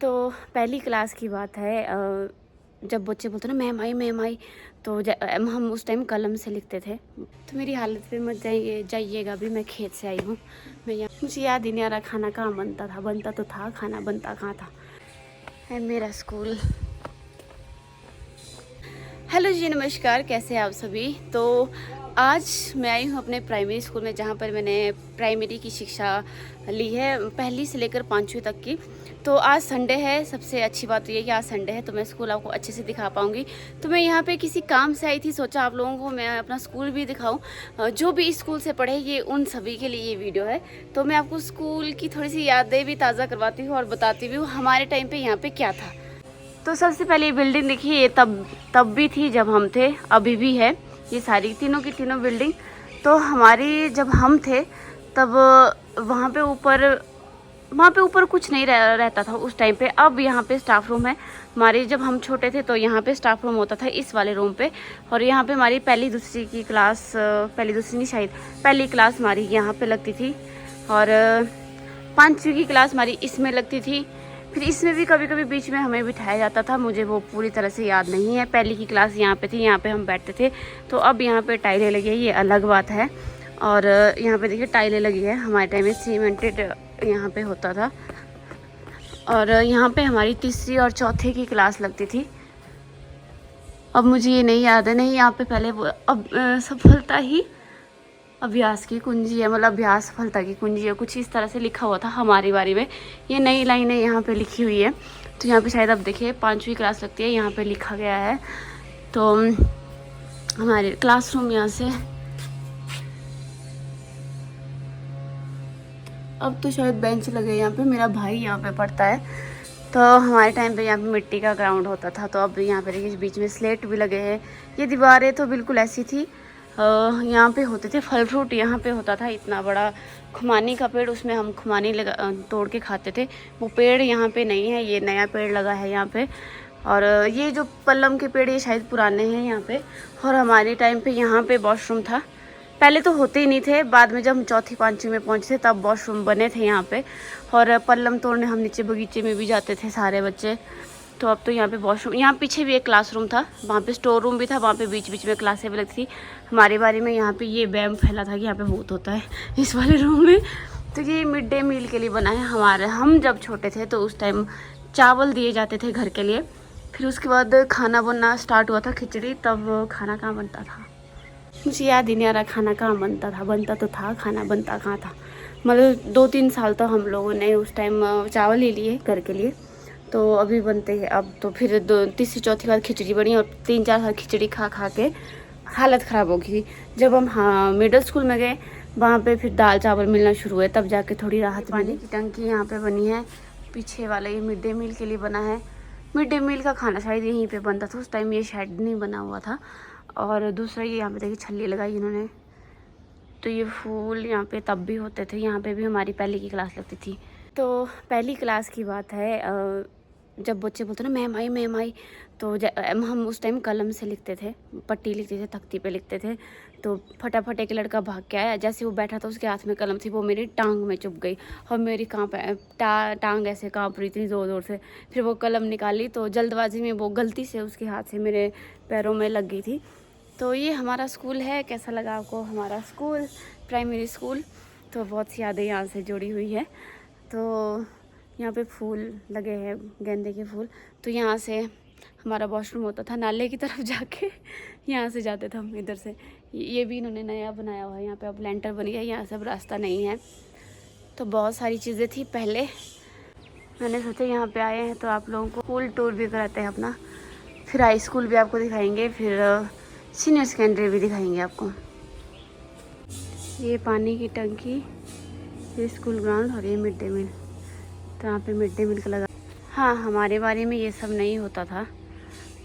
तो पहली क्लास की बात है। जब बच्चे बोलते ना मैम आई तो हम उस टाइम कलम से लिखते थे। तो मेरी हालत पे मत जाइएगा। अभी मैं खेत से आई हूँ। मैं यहाँ मुझे याद ही नहीं आ रहा खाना कहाँ बनता था। बनता तो था, खाना बनता कहाँ था। है मेरा स्कूल। हेलो जी, नमस्कार। कैसे हैं आप सभी। तो आज मैं आई हूँ अपने प्राइमरी स्कूल में, जहाँ पर मैंने प्राइमरी की शिक्षा ली है, पहली से लेकर 5वीं तक की। तो आज संडे है। सबसे अच्छी बात तो ये है कि आज संडे है, तो मैं स्कूल आपको अच्छे से दिखा पाऊँगी। तो मैं यहाँ पे किसी काम से आई थी, सोचा आप लोगों को मैं अपना स्कूल भी दिखाऊँ। जो भी स्कूल से पढ़े, ये उन सभी के लिए ये वीडियो है। तो मैं आपको स्कूल की थोड़ी सी यादें भी ताज़ा करवाती हूँ और बताती भी हूँ हमारे टाइम पर यहाँ पर क्या था। तो सबसे पहले ये बिल्डिंग देखिए, ये तब भी थी जब हम थे, अभी भी है। ये सारी तीनों की तीनों बिल्डिंग तो हमारी जब हम थे तब वहाँ पे ऊपर कुछ नहीं रहता था उस टाइम पे। अब यहाँ पे स्टाफ रूम है हमारी। जब हम छोटे थे तो यहाँ पे स्टाफ रूम होता था इस वाले रूम पे। और यहाँ पे हमारी पहली दूसरी की क्लास, पहली दूसरी नहीं शायद पहली क्लास हमारी यहाँ पे लगती थी। और 5वीं की क्लास हमारी इसमें लगती थी। फिर इसमें भी कभी कभी बीच में हमें बिठाया जाता था, मुझे वो पूरी तरह से याद नहीं है। पहली की क्लास यहाँ पे थी, यहाँ पे हम बैठते थे। तो अब यहाँ पे टाइलें लगी है, ये अलग बात है। और यहाँ पे देखिए टाइलें लगी है। हमारे टाइम में सीमेंटेड यहाँ पे होता था। और यहाँ पे हमारी तीसरी और चौथी की क्लास लगती थी। अब मुझे ये नहीं याद है। नहीं, यहाँ पे पहले अब सफलता ही अभ्यास की कुंजी है, मतलब अभ्यास सफलता की कुंजी है, कुछ इस तरह से लिखा हुआ था हमारी बारी में। ये नई लाइनें यहाँ पे लिखी हुई है। तो यहाँ पे शायद अब देखिए 5वीं क्लास लगती है, यहाँ पे लिखा गया है। तो हमारे क्लासरूम यहाँ से अब तो शायद बेंच लगे यहाँ पे। मेरा भाई यहाँ पे पढ़ता है। तो हमारे टाइम पे यहाँ पे मिट्टी का ग्राउंड होता था। तो अब यहाँ पे देखिए बीच में स्लेट भी लगे हैं। ये दीवारें तो बिल्कुल ऐसी थी। यहाँ पे होते थे फल फ्रूट। यहाँ पे होता था इतना बड़ा खुमानी का पेड़, उसमें हम खुमानी तोड़ के खाते थे। वो पेड़ यहाँ पे नहीं है, ये नया पेड़ लगा है यहाँ पे। और ये जो पल्लम के पेड़, ये शायद पुराने हैं यहाँ पे। और हमारे टाइम पे यहाँ पे वॉशरूम था। पहले तो होते ही नहीं थे, बाद में जब हम चौथी 5वीं में पहुँचे तब वॉशरूम बने थे यहाँ पे। और पल्लम तोड़ने हम नीचे बगीचे में भी जाते थे सारे बच्चे। तो अब तो यहाँ पे वॉशरूम, यहाँ पीछे भी एक क्लासरूम था, वहाँ पे स्टोर रूम भी था, वहाँ पे बीच बीच में क्लासें भी लगती थी। हमारे बारे में यहाँ पे ये वहम फैला था कि यहाँ पे भूत होता है इस वाले रूम में। तो ये मिड डे मील के लिए बना है। हम जब छोटे थे तो उस टाइम चावल दिए जाते थे घर के लिए। फिर उसके बाद खाना बनना स्टार्ट हुआ था, खिचड़ी। तब खाना कहाँ बनता था मुझे याद ही नहीं आ रहा। खाना कहाँ बनता था। बनता तो था, खाना बनता कहाँ था। मतलब 2-3 साल तो हम लोगों ने उस टाइम चावल ले लिए घर के लिए। तो अभी बनते हैं। अब तो फिर तीसरी चौथी बार खिचड़ी बनी। और 3-4 साल खिचड़ी खा खा के हालत ख़राब हो गई थी। जब हम मिडिल स्कूल में गए, वहाँ पे फिर दाल चावल मिलना शुरू हुए, तब जाके थोड़ी राहत मिली। पानी की टंकी यहाँ पे बनी है पीछे वाला, ये मिड डे मील के लिए बना है। मिड डे मील का खाना शायद यहीं पे बनता था। उस टाइम ये शेड नहीं बना हुआ था। और दूसरा ये यहाँ पे देखिए छल्ली लगाई इन्होंने। तो ये फूल यहाँ पे तब भी होते थे। यहाँ पे भी हमारी पहली की क्लास लगती थी। तो पहली क्लास की बात है। जब बच्चे बोलते ना मैम आई तो हम उस टाइम कलम से लिखते थे, पट्टी लिखते थे, तख्ती पे लिखते थे। तो फटाफट एक लड़का भाग के आया। जैसे वो बैठा था, उसके हाथ में कलम थी, वो मेरी टांग में चुभ गई। और मेरी टांग ऐसे काँप रही थी ज़ोर ज़ोर से। फिर वो कलम निकाली तो जल्दबाजी में वो गलती से उसके हाथ से मेरे पैरों में लग गई थी। तो ये हमारा स्कूल है। कैसा लगा आपको हमारा स्कूल, प्राइमरी स्कूल। तो बहुत सी यादें यहाँ से जुड़ी हुई है। तो यहाँ पे फूल लगे हैं, गेंदे के फूल। तो यहाँ से हमारा वॉशरूम होता था नाले की तरफ जाके। यहाँ से जाते थे हम इधर से। ये भी इन्होंने नया बनाया हुआ है। यहाँ पे अब लेंटर बन गया, यहाँ से अब रास्ता नहीं है। तो बहुत सारी चीज़ें थी पहले। मैंने सोचा यहाँ पे आए हैं तो आप लोगों को स्कूल टूर भी कराते हैं अपना। फिर हाई स्कूल भी आपको दिखाएंगे, फिर सीनियर सेकेंडरी भी दिखाएंगे आपको। ये पानी की टंकी, ये स्कूल ग्राउंड और ये मिड डे मील। तो यहाँ पे मिड डे मील का लगा। हाँ, हमारे बारे में ये सब नहीं होता था।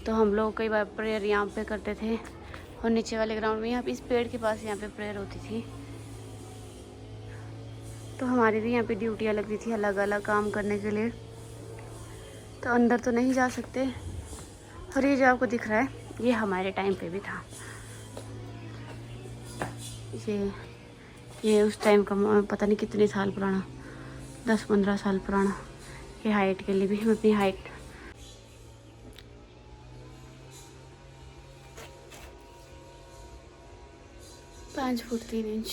तो हम लोग कई बार प्रेयर यहाँ पे करते थे। और नीचे वाले ग्राउंड में, यहाँ पे इस पेड़ के पास यहाँ पे प्रेयर होती थी। तो हमारी भी यहाँ पे ड्यूटियाँ लगती थी अलग अलग काम करने के लिए। तो अंदर तो नहीं जा सकते। और ये जो आपको दिख रहा है, ये हमारे टाइम पे भी था। ये उस टाइम का पता नहीं कितने साल पुराना, 10-15 साल पुराना। ये हाइट के लिए भी हम अपनी हाइट 5 फुट 3 इंच।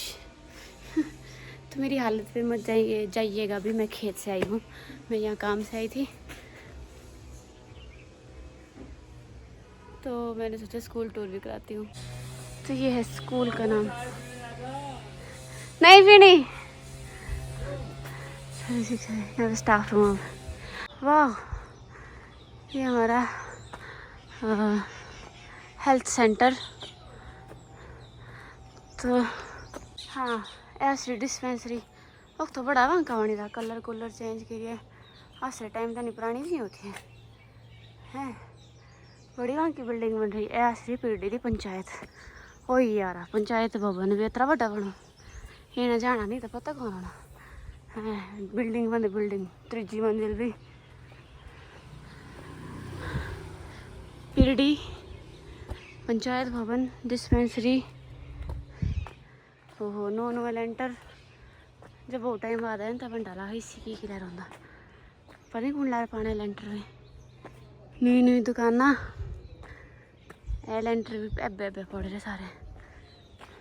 तो मेरी हालत पे मत जाइएगा भी, मैं खेत से आई हूँ, मैं यहाँ काम से आई थी, तो मैंने सोचा स्कूल टूर भी कराती हूँ। तो ये है स्कूल का नाम, नहीं भी नहीं, यहाँ पे स्टाफ रूम। वाह, ये हमारा हेल्थ सेंटर। तो हाँ, ऐसी डिस्पेंसरी वक्त तो बड़ा वहाँ का होने था, कलर कूलर चेंज करिए, आज से टाइम तो नहीं, पुरानी सी होती है हैं। बड़ी वहाँ की बिल्डिंग बन रही है, ऐसी पीढ़ी दी पंचायत। ओ यार, पंचायत भवन भी इतना बड़ा बनो, ये ना जाना नहीं तो पता कौन होना है। बिल्डिंग बंद, बिल्डिंग 3 मंजिल भी, पीढ़ी पंचायत भवन डिस्पेंसरी। ओहो, नॉन वॉलेंटर जब वो टाइम बाद है तब डाला है इसी की किला रहा, पता नहीं कौन ला पाने लेंटर में। न्यू न्यू दुकाना ए लेंटर भी एबे एबे पड़ रहे सारे।